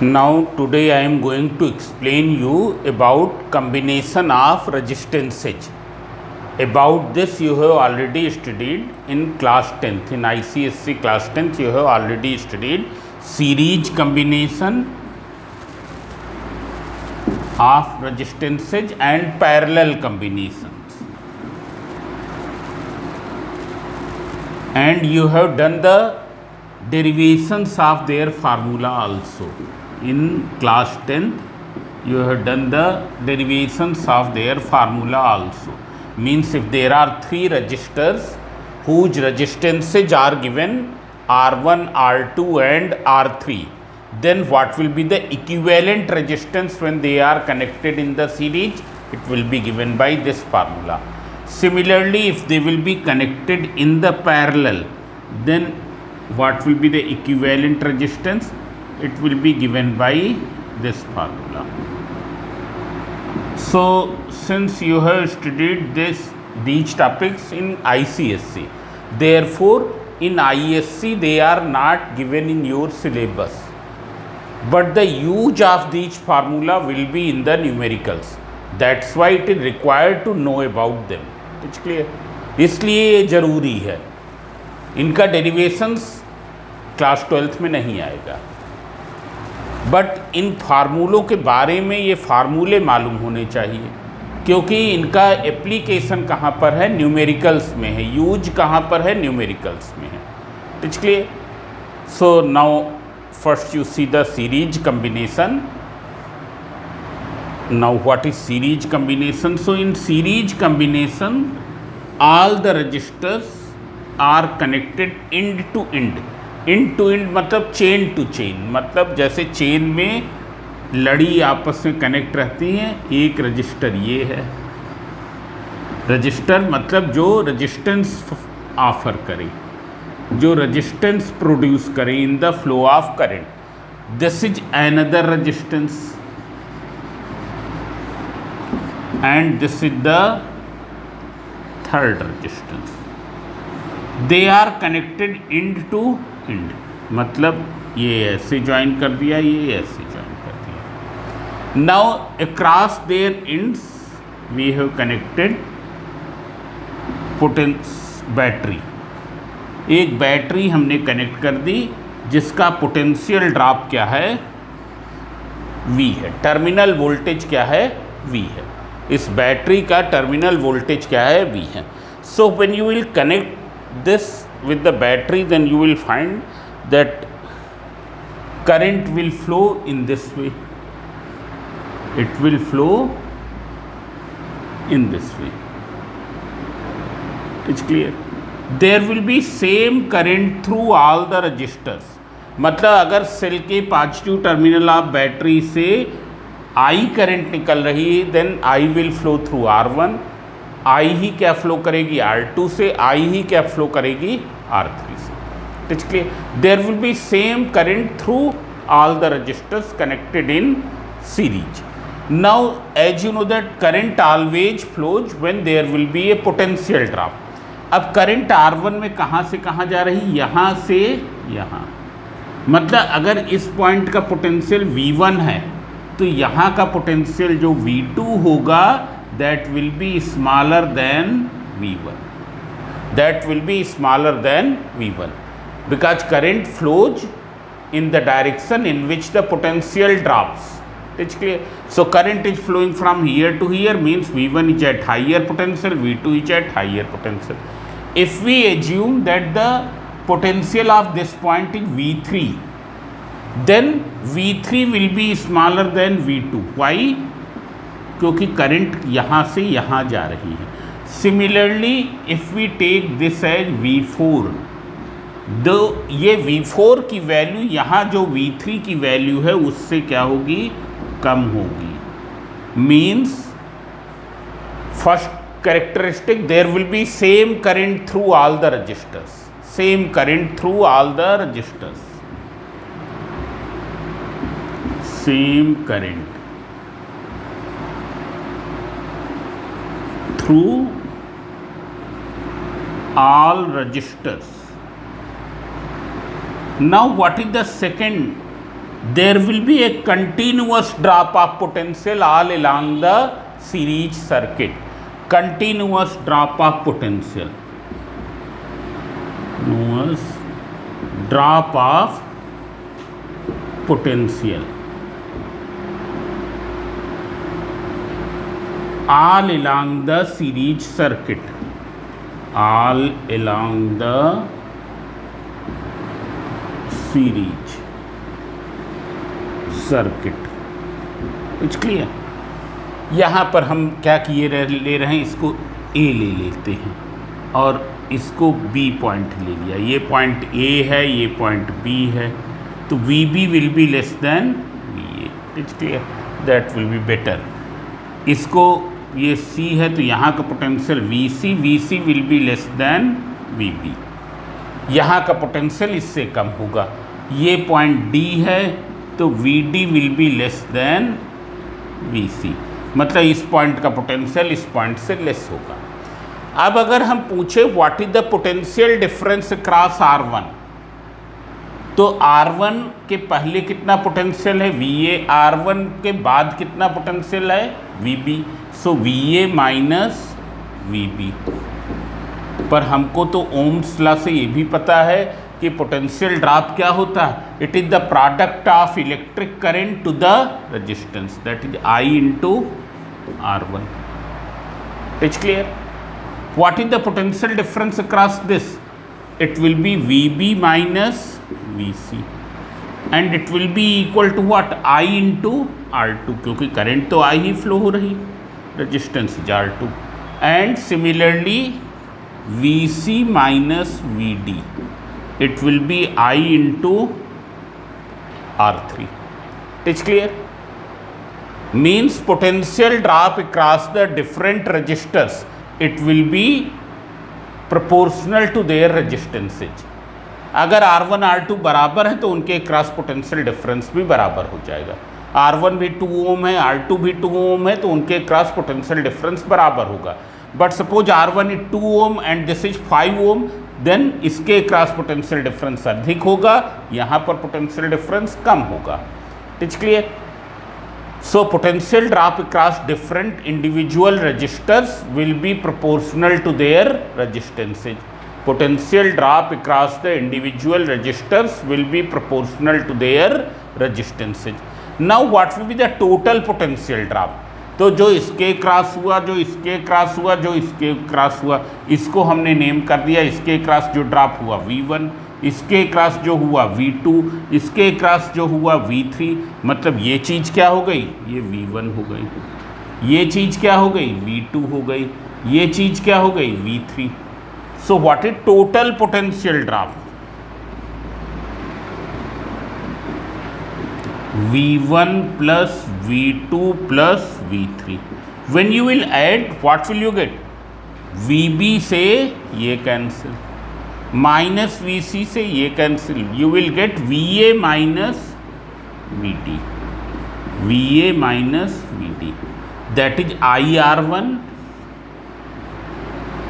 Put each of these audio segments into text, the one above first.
Now today I am going to explain you about combination of resistances. About this you have already studied in class 10th. In ICSC class 10th you have already studied series combination of resistances and parallel combinations. And you have done the derivations of their formula also. In class 10th you have done the derivations of their formula also. Means if there are three resistors whose resistances are given R1, R2 and R3, then what will be the equivalent resistance when they are connected in the series? It will be given by this formula. Similarly, if they will be connected in the parallel, then what will be the equivalent resistance? It will be given by this formula. So since you have studied these topics in ICSC, therefore in ISC they are not given in your syllabus, but the use of these formula will be in the numericals. That's why it is required to know about them. It's clear? इसलिए ये ज़रूरी है. इनका derivations class 12th में नहीं आएगा, but in फार्मूलों के बारे में ये फार्मूले मालूम होने चाहिए, क्योंकि इनका एप्लीकेशन कहाँ पर है? न्यूमेरिकल्स में है. यूज कहाँ पर है? न्यूमेरिकल्स में है. It's clear? So now first you see the series combination. Now what is series combination? So in series combination all the resistors are connected end to end. end to end मतलब chain to chain, मतलब जैसे chain में लड़ी आपस में connect रहती हैं. एक रजिस्टर ये है. रजिस्टर मतलब जो रेजिस्टेंस ऑफर करे, जो रेजिस्टेंस प्रोड्यूस करे in the flow of current. This is another resistance and this is the third resistance. They are connected end to end, मतलब ये ऐसे ज्वाइन कर दिया, ये ऐसे ज्वाइन कर दिया. Now across their ends we have connected potence battery. एक बैटरी हमने कनेक्ट कर दी जिसका पोटेंशियल ड्रॉप क्या है? V है. टर्मिनल वोल्टेज क्या है? V है. इस बैटरी का टर्मिनल वोल्टेज क्या है? V है. सो when you will connect this with the battery, then you will find that current will flow in this way. It will flow in this way. It's clear? There will be same current through all the resistors. मतलब अगर cell के positive terminal of battery से I current निकल रही है, then I will flow through R1. I ही क्या flow करेगी? R2 से. I ही क्या फ्लो करेगी? R3 से. It's clear? There will be same current through all the registers connected in series. Now as you know that current always flows when there will be a potential drop. अब current R1 में कहाँ से कहाँ जा रही? यहाँ से यहाँ. मतलब अगर इस पॉइंट का पोटेंशियल V1 है तो यहाँ का पोटेंशियल जो V2 होगा that will be smaller than V1. That will be smaller than V1 because current flows in the direction in which the potential drops. It's clear? So current is flowing from here to here, means V1 is at higher potential, V2 is at higher potential. If we assume that the potential of this point is V3, then V3 will be smaller than V2. Why? क्योंकि current यहाँ से यहाँ जा रही है. Similarly if we take this as V4, दो ये V4 की वैल्यू यहाँ जो V3 की वैल्यू है उससे क्या होगी? कम होगी. Means first characteristic, there will be same current through all the registers. Same current through all the registers. Same current through all resistors. Now what is the second there will be a continuous drop of potential all along the series circuit. Continuous drop of potential. Continuous drop of potential all along the series circuit. All along the series circuit. It's clear. यहाँ पर हम क्या किए ले रहे हैं, इसको ए ले लेते हैं और इसको बी पॉइंट ले लिया. ये पॉइंट ए है, ये पॉइंट बी है, तो V B will be less than V A. It's clear. That will be better. इसको ये सी है तो यहाँ का potential V C will be less than V B. यहाँ का पोटेंशियल इससे कम होगा. ये पॉइंट डी है तो V D will be less than V C. मतलब इस पॉइंट का पोटेंशियल इस पॉइंट से लेस होगा. अब अगर हम पूछे what is the potential difference cross R1, तो R1 के पहले कितना पोटेंशियल है वी ए, R1 के बाद कितना पोटेंशियल है V B. So V A minus V B. पर हमको तो ओम्स लॉ से ये भी पता है कि पोटेंशियल ड्रॉप क्या होता है. It is the product of electric current to the resistance, that is I into R1. It's clear. What is the potential difference across this? It will be V B minus V C and it will be equal to what, I into R2, क्योंकि current तो I ही flow हो रही, resistance is R2. And similarly V C minus V D, it will be I into R3. It's clear? Means potential drop across the different resistors, it will be proportional to their resistances. अगर R1 R2 बराबर है तो उनके cross potential difference भी बराबर हो जाएगा. R1 भी 2 ओम है, R2 भी 2 ओम है, तो उनके क्रॉस पोटेंशियल डिफरेंस बराबर होगा. But suppose R1 is 2 ohm and this is 5 ohm, then इसके क्रॉस पोटेंशियल डिफरेंस अधिक होगा, यहाँ पर पोटेंशियल डिफरेंस कम होगा. It's clear. So potential drop across different individual registers will be proportional to their resistances. Potential drop across the individual registers will be proportional to their resistances. Now what will be the total potential drop? तो जो इसके cross हुआ, जो इसके cross हुआ, जो इसके cross हुआ, इसको हमने नेम कर दिया. इसके क्रॉस जो ड्रॉप हुआ V1, इसके क्रॉस जो हुआ V2, इसके क्रॉस जो हुआ V3. मतलब ये चीज़ क्या हो गई, ये V1 हो गई. ये चीज़ क्या हो गई, V2 हो गई. ये चीज़ क्या हो गई, V3. So what is total potential drop? V1 plus V2 plus V3. When you will add, what will you get? VB से ये कैंसिल, माइनस VC से ये cancel, you will get VA minus VD. VA minus VD. That is IR1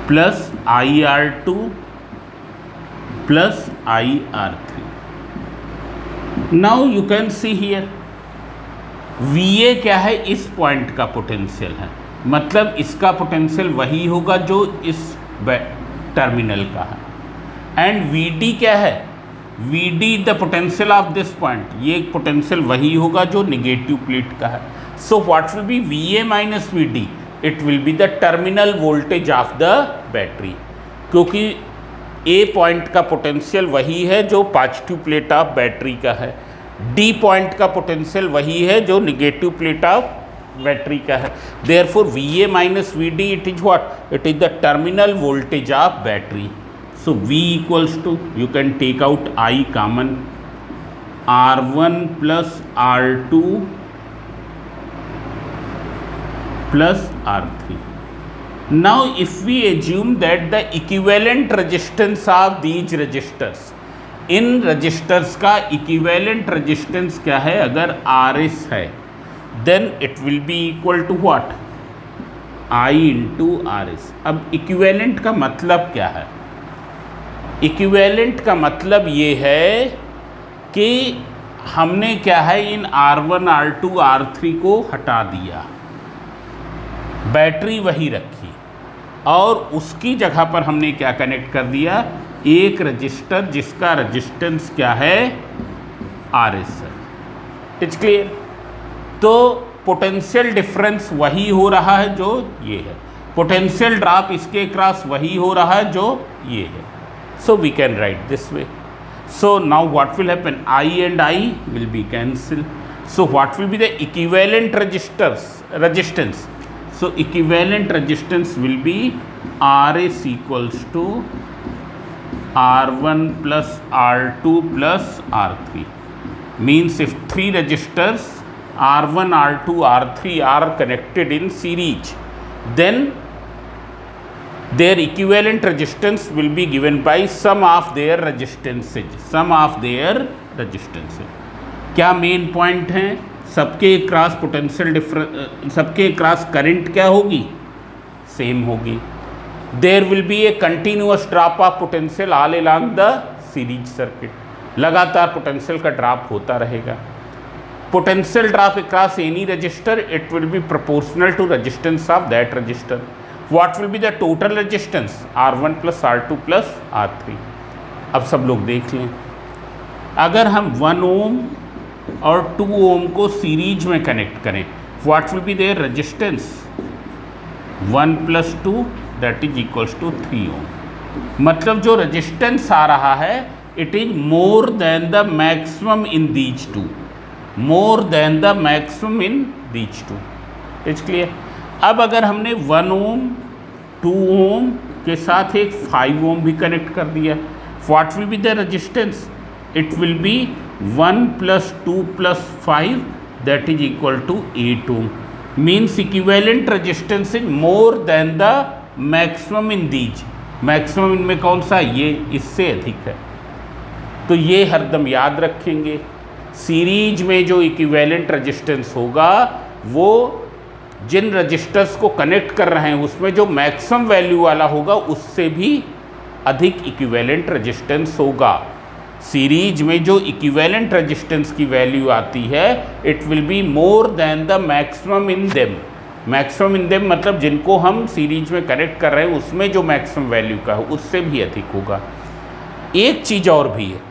plus IR2 plus IR3. Now you can see here VA क्या है, इस point का potential है, मतलब इसका पोटेंशियल वही होगा जो इस टर्मिनल का है. एंड VD क्या है, VD the potential of this point, ये पोटेंशियल वही होगा जो नेगेटिव प्लेट का है. So what will B VA minus VD? It will be the terminal voltage of the battery, क्योंकि ए पॉइंट का पोटेंशियल वही है जो पॉजिटिव प्लेट ऑफ बैटरी का है, डी पॉइंट का पोटेंशियल वही है जो नेगेटिव प्लेट ऑफ बैटरी का है. Therefore VA minus VD it is what, it is the terminal voltage of battery. So V equals to, you can take out I common, R1 plus R2 plus R3. Now if we assume that the equivalent resistance of these resistors, इन registers का equivalent resistance क्या है, अगर RS है then it will be equal to what, I into RS. अब equivalent का मतलब क्या है? इक्विवेलेंट का मतलब ये है कि हमने क्या है इन R1 R2 R3 को हटा दिया, बैटरी वही रखी और उसकी जगह पर हमने क्या कनेक्ट कर दिया, एक रजिस्टर जिसका रेजिस्टेंस क्या है RS है। It's clear. तो पोटेंशियल डिफरेंस वही हो रहा है जो ये है, पोटेंशियल ड्रॉप इसके क्रॉस वही हो रहा है जो ये है। So we can write this way. So now what will happen, I and I will be cancelled. So what will be the equivalent resistance? So equivalent resistance will be RS equals to R1 plus R2 plus R3. Means if three resistors R1, R2, R3 are connected in series, then their equivalent resistance will be given by sum of their resistances. Sum of their resistances. क्या main point हैं, सबके cross potential difference, सबके cross current क्या होगी, same होगी। There will be a continuous drop of potential all along the series circuit, लगातार potential का drop होता रहेगा। Potential drop across any register, it will be proportional to resistance of that register. What will be the total resistance, R1 plus R2 plus R3। अब सब लोग देख लें, अगर हम 1 ओम और 2 ओम को सीरीज में कनेक्ट करें, what will be their resistance, 1 plus 2 that is equals to 3 ohm. मतलब जो रेजिस्टेंस आ रहा है it is more than the maximum in these two, more than the maximum in these two. It's clear. अब अगर हमने 1 ohm 2 ओम के साथ एक 5 ओम भी कनेक्ट कर दिया, what will be the resistance, it will be 1 plus 2 plus 5 that is equal to 8 ohm. Means equivalent resistance is more than the maximum in these. Maximum इनमें कौन सा, ये इससे अधिक है। तो ये हरदम याद रखेंगे, सीरीज में जो इक्विवेलेंट रेजिस्टेंस होगा वो जिन रजिस्टर्स को कनेक्ट कर रहे हैं उसमें जो मैक्सिमम वैल्यू वाला होगा उससे भी अधिक इक्विवेलेंट रेजिस्टेंस होगा। सीरीज में जो इक्विवेलेंट रेजिस्टेंस की वैल्यू आती है it will be more than the maximum in them. Maximum in them मतलब जिनको हम सीरीज में कनेक्ट कर रहे हैं उसमें जो मैक्सिमम वैल्यू का हो उससे भी अधिक होगा। एक चीज़ और भी है,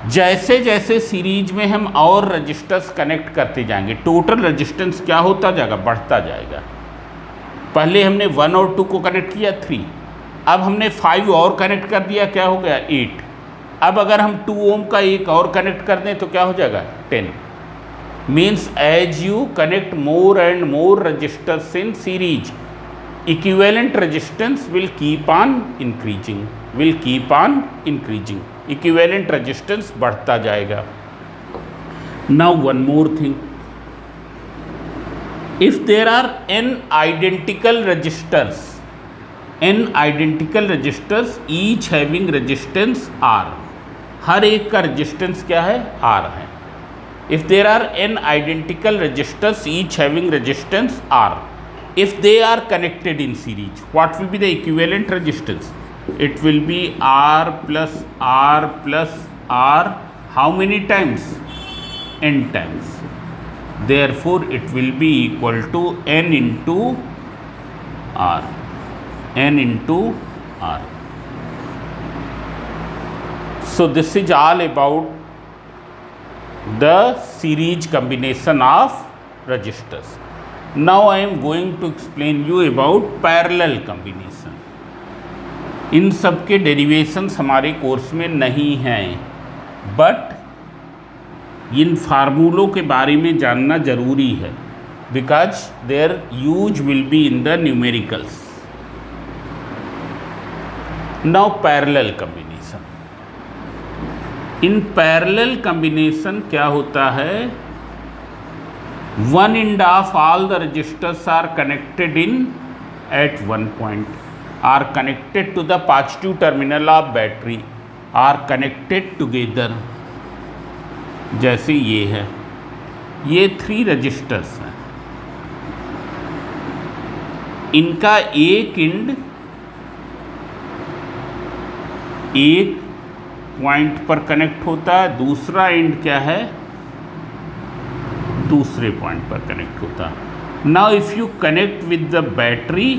जैसे जैसे सीरीज में हम और रजिस्टर्स कनेक्ट करते जाएंगे टोटल रेजिस्टेंस क्या होता जाएगा, बढ़ता जाएगा। पहले हमने 1 और 2 को कनेक्ट किया 3, अब हमने 5 और कनेक्ट कर दिया, क्या हो गया 8। अब अगर हम 2 ओम का एक और कनेक्ट कर दें तो क्या हो जाएगा 10। Means as you connect more and more registers in series, equivalent resistance will keep on increasing, will keep on increasing, equivalent resistance बढ़ता जाएगा। Now one more thing, if there are n identical registers, n identical registers each having resistance R, हर एक का resistance क्या है R है। If there are n identical registers each having resistance R, if they are connected in series, what will be the equivalent resistance? It will be R plus R plus R, how many times, n times. Therefore it will be equal to n into R, n into R. So this is all about the series combination of resistors. Now I am going to explain you about parallel combination. इन सब के derivations हमारे course में नहीं हैं, but in फार्मूलों के बारे में जानना ज़रूरी है because their use will be in the numericals. Now parallel combination, in parallel combination क्या होता है, one end of all the resistors are connected in at one point, are connected to the positive terminal of battery, are connected together। जैसे ये है, ये 3 registers हैं, इनका एक एंड एक पॉइंट पर कनेक्ट होता है, दूसरा एंड क्या है, दूसरे पॉइंट पर कनेक्ट होता है। Now if you connect with the battery,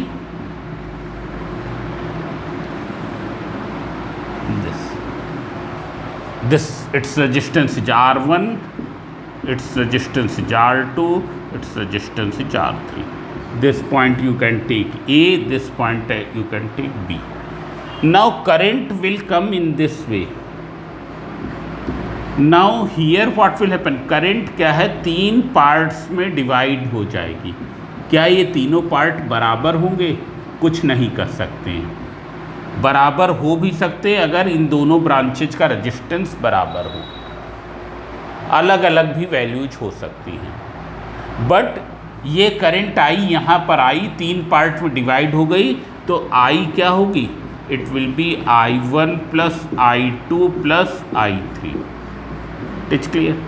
this its resistance is R1, its resistance is R2, its resistance is R3. This point you can take A, this point you can take B. Now current will come in this way. Now here what will happen, current क्या है, तीन parts में divide हो जाएगी। क्या ये तीनों part बराबर होंगे? कुछ नहीं कर सकते हैं। बराबर हो भी सकते अगर इन दोनों ब्रांचेज का रेजिस्टेंस बराबर हो, अलग अलग भी वैल्यूज हो सकती हैं। बट ये करंट आई यहाँ पर आई, तीन पार्ट में डिवाइड हो गई, तो आई क्या होगी, it will B I1 plus I2 plus I3। It's clear,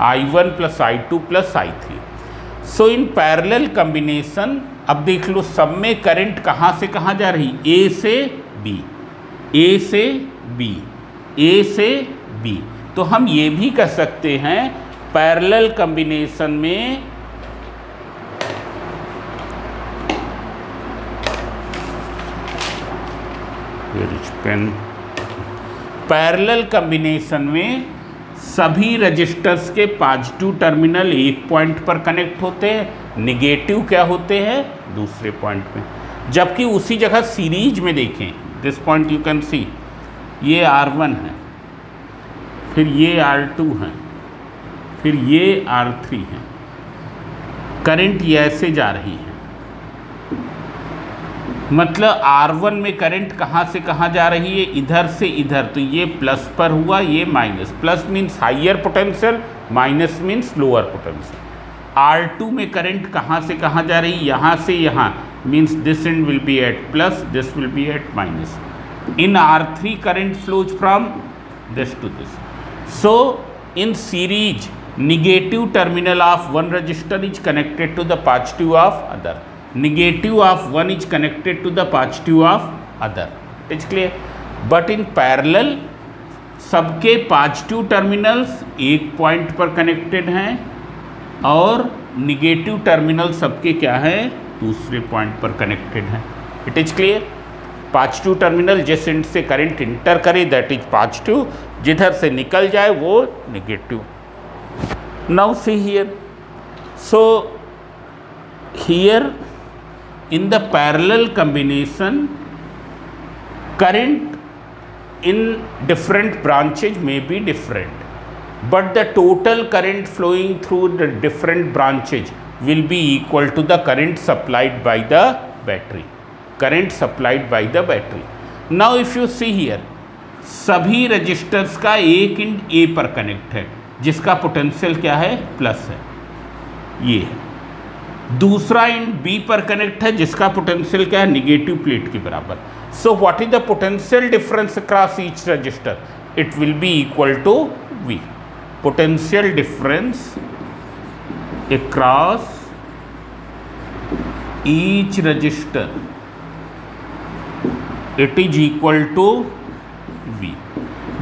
I1 plus I2 plus I3। So in parallel combination, अब देख लो सब में करंट कहाँ से कहाँ जा रही, ए से बी, ए से बी, ए से बी। तो हम ये भी कर सकते हैं पैरेलल कॉम्बिनेशन में पेन, पैरेलल कॉम्बिनेशन में सभी रजिस्टर्स के पॉजिटिव टर्मिनल एक पॉइंट पर कनेक्ट होते हैं, निगेटिव क्या होते हैं दूसरे पॉइंट में। जबकि उसी जगह सीरीज में देखें, this point you can see, ये R1 है, फिर ये R2 है, फिर ये R3 है, करंट ये ऐसे जा रही है। मतलब R1 में करंट कहाँ से कहाँ जा रही है, इधर से इधर, तो ये प्लस पर हुआ, ये minus. Plus means higher potential, minus means lower potential. R2 में करंट कहाँ से कहाँ जा रही है, यहाँ से यहाँ, means this end will be at plus, this will be at minus. In R3 current flows from this to this. So in series, negative terminal of one resistor is connected to the positive of other. Negative of one is connected to the positive of other. It's clear? But in parallel, सबके positive terminals एक point पर connected हैं और negative terminal सबके क्या है, दूसरे point पर कनेक्टेड हैं। It is clear? Positive terminal जिस एंड से करंट इंटर करे दैट इज पॉजिटिव, जिधर से निकल जाए वो negative. Now see here, so here in the parallel combination current in different branches may be different, but the total current flowing through the different branches will be equal to the current supplied by the battery. Current supplied by the battery. Now if you see here, सभी registers का एक and ए पर connect है, जिसका potential क्या है, plus है, ये है। दूसरा एंड बी पर कनेक्ट है, जिसका पोटेंशियल क्या है, निगेटिव प्लेट के बराबर। So what is the potential difference across each register, it will be equal to V. Potential difference across each register, it is equal to V.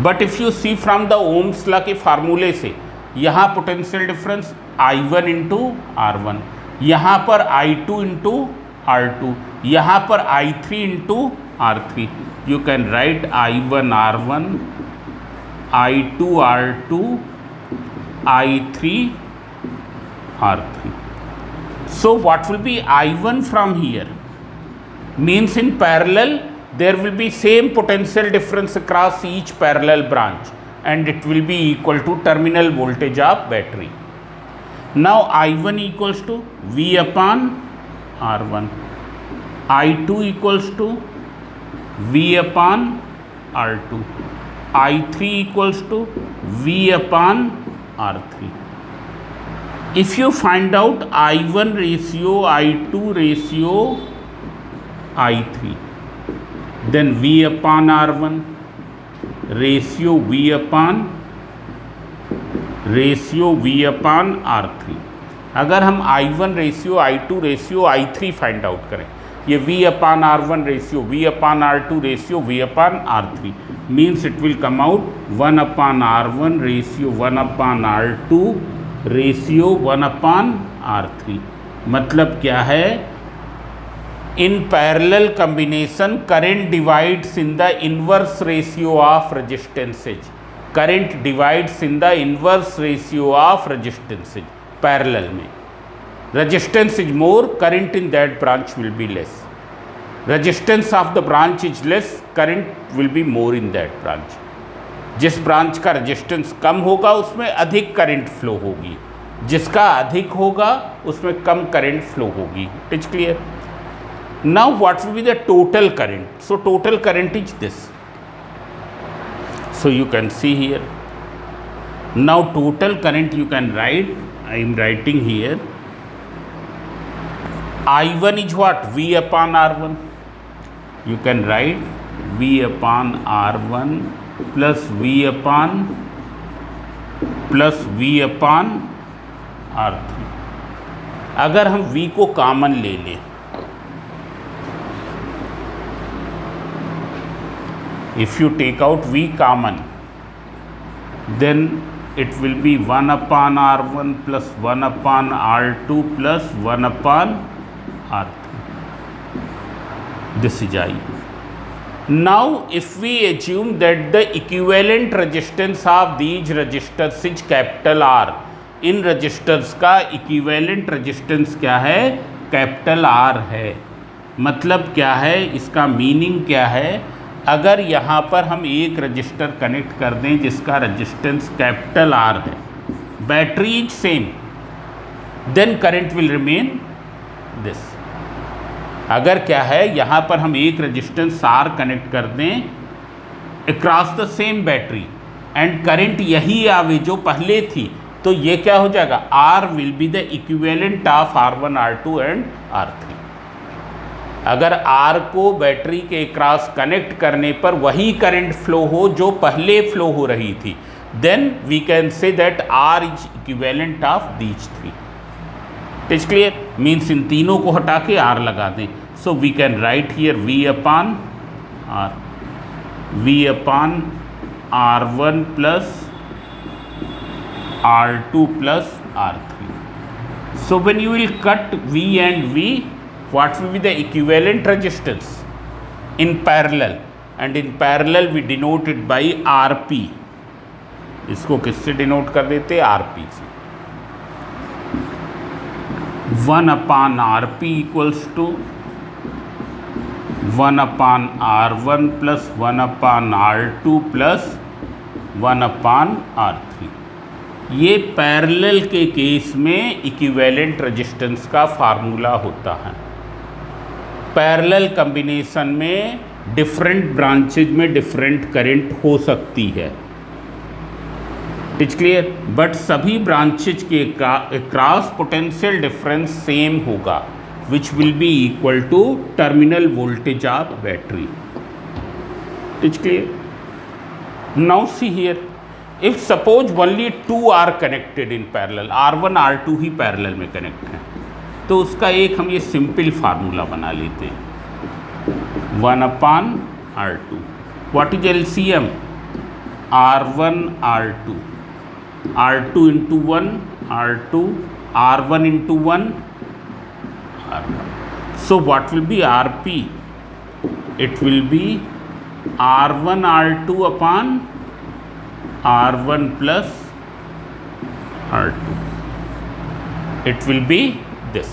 But if you see from the Ohm's law के फार्मूले से, यहाँ potential difference I1 into R1, यहाँ पर I2 into R2, यहाँ पर I3 into R3। You can write I1 R1, I2 R2, I3 R3. So what will be I1 from here? Means in parallel there will be same potential difference across each parallel branch and it will be equal to terminal voltage of battery. Now I1 equals to V upon R1, I2 equals to V upon R2, I3 equals to V upon R3. If you find out I1 ratio, I2 ratio, I3, then V upon R1 ratio V upon R3। अगर हम I1 ratio, I2 ratio, I3 find out करें, ये V/R1 ratio, V/R2 ratio, V/R3 means it will come out 1/R1 ratio 1/R2 ratio 1/R3। मतलब क्या है, in parallel combination current divides in the inverse ratio of resistances, current divides in the inverse ratio of resistances. Parallel में resistance is more, current in that branch will be less. Resistance of the branch is less, current will be more in that branch. जिस branch का resistance कम होगा उसमें अधिक current flow होगी, जिसका अधिक होगा उसमें कम करंट फ्लो होगी। It is clear? Now what will be the total current? So total current is this, so you can see here. Now total current you can write, I am writing here, I1 is what? V/R1. You can write V/R1 plus V/R3। अगर हम V को common ले लें, if you take out V common, then it will be 1/R1 plus 1/R2 plus 1/R3. This is I. Now if we assume that the equivalent resistance of these resistors is capital R, इन registers का equivalent resistance क्या है? Capital R है। मतलब क्या है, इसका meaning क्या है? अगर यहाँ पर हम एक रजिस्टर कनेक्ट कर दें जिसका रेजिस्टेंस कैपिटल R है, battery is same, then current will remain this. अगर क्या है, यहाँ पर हम एक रेजिस्टेंस R कनेक्ट कर दें across the same battery and current यही आवे जो पहले थी, तो ये क्या हो जाएगा? R will be the equivalent of R1, R2 and R3। अगर R को बैटरी के क्रॉस कनेक्ट करने पर वही करंट फ्लो हो जो पहले फ्लो हो रही थी, then we can say that R इज equivalent of these three. It is clear? Means इन तीनों को हटा के R लगा दें। So we can write here V/R, V/R1 plus R2 plus R3। So when you will cut V and V, what will be the equivalent resistance in parallel, and in parallel we denote it by RP। इसको किससे denote कर देते? RP से। 1/RP equals to 1/R1 plus 1/R2 plus 1/R3। ये parallel के case में equivalent resistance का formula होता है। पैरेलल कॉम्बिनेशन में डिफरेंट ब्रांचेज में डिफरेंट करंट हो सकती है। It is clear? बट सभी ब्रांचेज के क्रॉस पोटेंशियल डिफरेंस सेम होगा, which will be equal to terminal voltage of battery. It is clear? Now see here, if suppose only 2 are connected in parallel, R1 R2 ही parallel में connect है, तो उसका एक हम ये सिंपल फार्मूला बना लेते हैं, 1/R2। What is LCM? R1 R2, R2 into 1 R2, R1 into 1 R1। So what will be RP? It will be R1 R2 upon R1 plus R2। It will be this।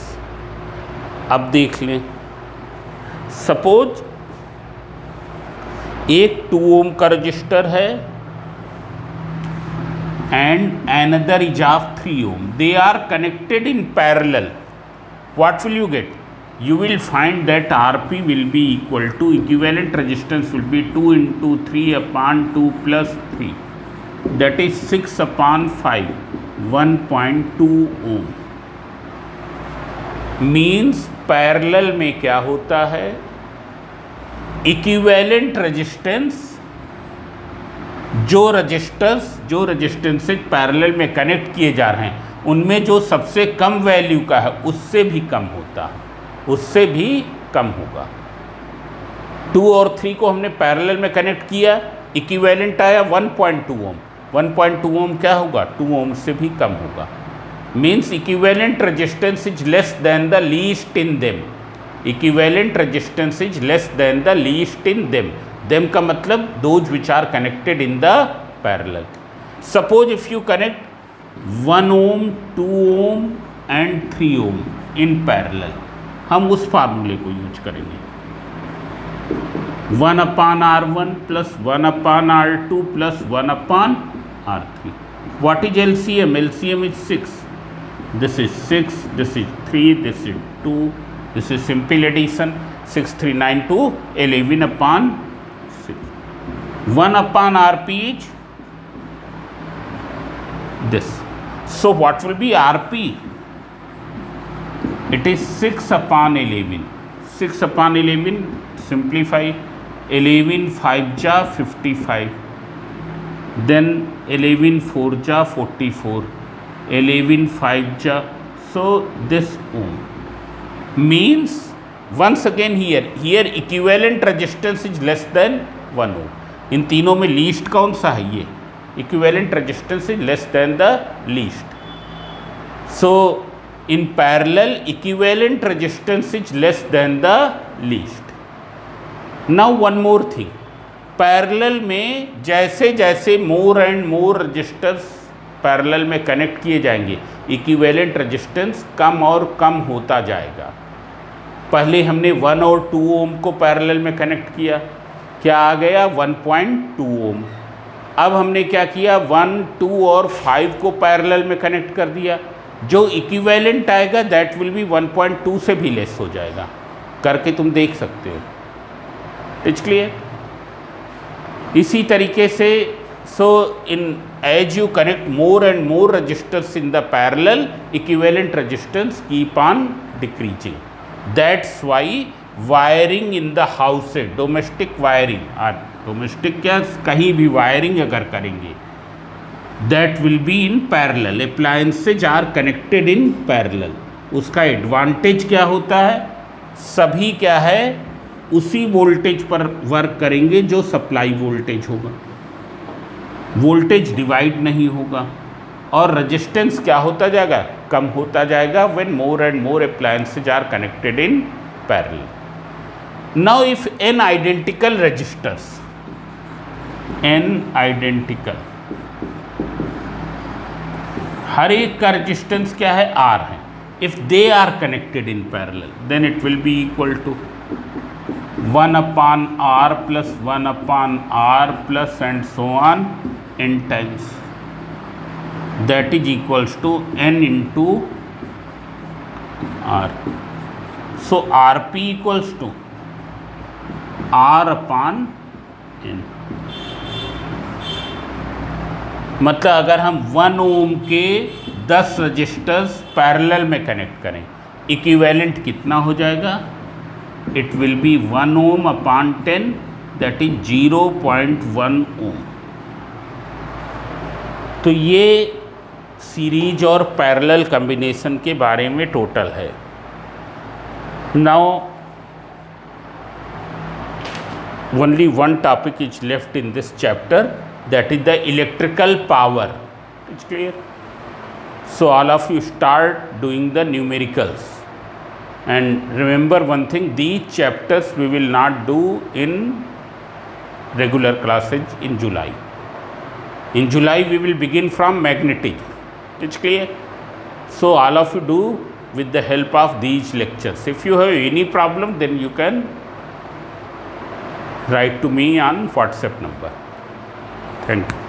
अब देख लें, suppose एक 2 ओम का register है and another is of 3 ohm, they are connected in parallel। What will you get? You will find that RP will be equal to, equivalent resistance will be 2 into 3 upon 2 plus 3, that is 6 upon 5, 1.2 ohm। Means parallel में क्या होता है, equivalent resistance, जो resistances parallel में connect किए जा रहे हैं उनमें जो सबसे कम वैल्यू का है उससे भी कम होता है, उससे भी कम होगा। 2 और 3 को हमने पैरेलल में कनेक्ट किया, इक्विवेलेंट आया 1.2 ओम। 1.2 ओम क्या होगा? 2 ओम से भी कम होगा। Means equivalent resistance is less than the least in them. Equivalent resistance is less than the least in them. Them का मतलब those which are connected in the parallel. Suppose if you connect 1 ohm, 2 ohm and 3 ohm in parallel, हम उस फार्मूले को use करेंगे। 1/R1 plus 1/R2 plus 1/R3. What is LCM? LCM is 6. This is 6, this is 3, this is 2, this is simple addition. 6, 3, 9, 2, 11/6. 1/RP is this. So what will be RP? It is 6/11. 6/11 simplify. 11 5 ja 55, then 11 4 ja 44, 11 5 ja. So this ohm means once again here equivalent resistance is less than 1 ohm. इन तीनों में least कौन सा है? ये equivalent resistance is less than the least. So in parallel equivalent resistance is less than the least. Now one more thing, parallel में जैसे जैसे more and more registers parallel में कनेक्ट किए जाएंगे, इक्विवेलेंट रेजिस्टेंस कम और कम होता जाएगा। पहले हमने 1 और 2 ओम को पैरेलल में कनेक्ट किया, क्या आ गया? 1.2 ओम। अब हमने क्या किया? 1, 2 और 5 को पैरेलल में कनेक्ट कर दिया, जो इक्विवेलेंट आएगा दैट विल बी 1.2 से भी लेस हो जाएगा। करके तुम देख सकते हो। It's clear? इसी तरीके से so in as you connect more and more registers in the parallel, equivalent resistance keep on decreasing. That's why wiring in the house, domestic wiring, domestic क्या, कहीं भी वायरिंग अगर करेंगे that will be in parallel, appliances are connected in parallel. उसका advantage क्या होता है? सभी क्या है, उसी वोल्टेज पर वर्क करेंगे जो सप्लाई वोल्टेज होगा, वोल्टेज डिवाइड नहीं होगा, और रेजिस्टेंस क्या होता जाएगा? कम होता जाएगा when more and more appliances are connected in parallel. Now if n identical resistors, n identical, हर एक का रेजिस्टेंस क्या है? R है। If they are connected in parallel then it will be equal to 1/R plus 1/R plus and so on n times, that is equals to n into R. So RP equals to R/n. मतलब अगर हम 1 ओम के 10 registers parallel में connect करें, equivalent कितना हो जाएगा? It will be 1 ohm upon 10, that is 0.1 ohm. तो ये सीरीज और पैरेलल कम्बिनेशन के बारे में टोटल है। Now only one topic is left in this chapter, that is the electrical power. It's clear? So all of you start doing the numericals. And remember one thing, these chapters we will not do in regular classes in July. In July we will begin from magnetic. It's clear? So all of you do with the help of these lectures. If you have any problem, then you can write to me on WhatsApp number. Thank you.